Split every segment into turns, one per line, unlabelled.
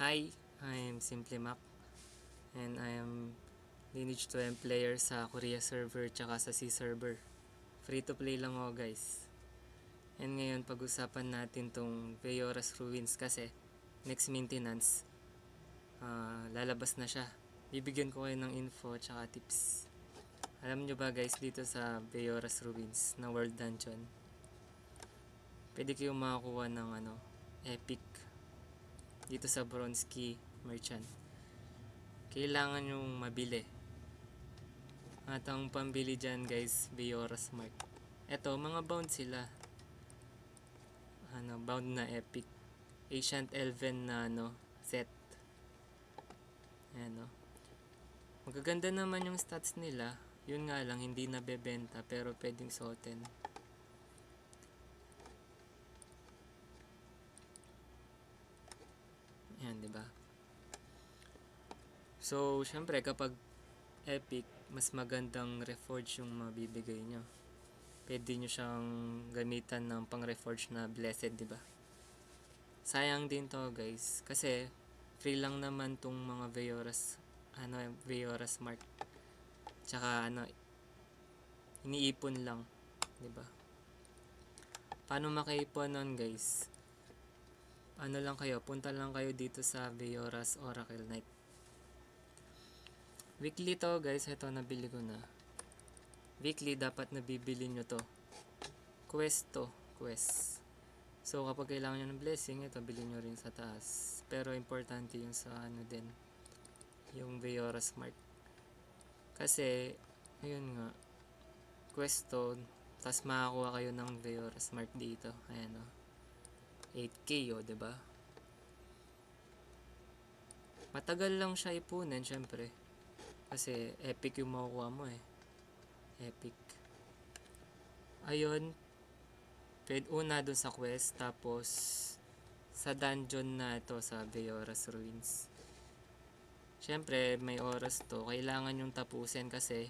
Hi, I am Simply Mac and I am Lineage 2M player sa Korea server tsaka sa C server. Free to play lang ako guys. And ngayon pag-usapan natin tong Veoras Ruins kasi next maintenance lalabas na siya. Bibigyan ko kayo ng info tsaka tips. Alam nyo ba guys dito sa Veoras Ruins na World Dungeon, pwede kayong makakuha ng epic dito sa Bronze Key Merchant. Kailangan yung mabili. At ang pambili dyan guys, Veoras Mart. Eto, mga bound sila. Bound na epic. Ancient Elven na set. Ayan o. Magaganda naman yung stats nila. Yun nga lang, hindi nabebenta pero pwedeng suotin. Ayan, diba? So, syempre kapag epic, mas magandang reforge yung mabibigay nyo. Pwede nyo siyang gamitan ng pang reforge na blessed, diba? Sayang din to guys, kasi free lang naman tong mga Veoras Mart. Tsaka iniipon lang, 'di ba? Paano makaipon nun, guys? Punta lang kayo dito sa Veoras Oracle Night. Weekly to, guys. Ito nabili ko na. Weekly dapat nabibili nyo to. Quest. So kapag kailangan nyo ng blessing, ito bilhin nyo rin sa taas. Pero importante yung sa din, yung Veoras Mart. Kasi ayun nga, quest to, tas makakuha kayo ng Veoras Mart dito. Ayan o. 8k o, diba? Matagal lang siya ipunan, syempre. Kasi epic yung makukuha mo eh. Epic. Ayun. Pwede una dun sa quest, tapos sa dungeon na ito sa Veoras Ruins. Syempre, may oras to. Kailangan yung tapusin kasi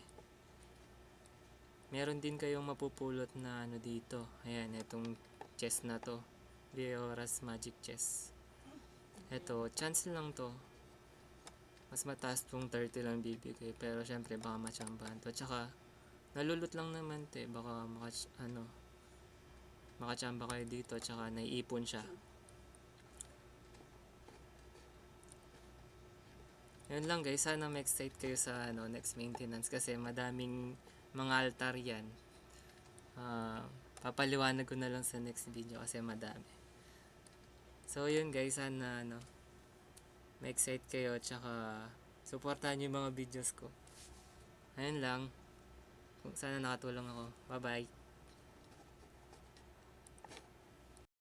meron din kayong mapupulot na dito. Ayan, itong chest na to. Veoras Magic Chest. Ito, chance lang to. Mas mataas tong 30 lang bibigay. Pero syempre, baka machambahan to. Tsaka, nalulot lang naman te. Baka makachamba kayo dito. Tsaka, naiipon siya. Yun lang guys, sana ma-excite kayo sa next maintenance kasi madaming mga altar yan. Papaliwanag ko na lang sa next video kasi madami. So yun guys, sana ma-excite kayo tsaka supportahan nyo yung mga videos ko. Ayun lang. Sana nakatulong ako. Bye bye.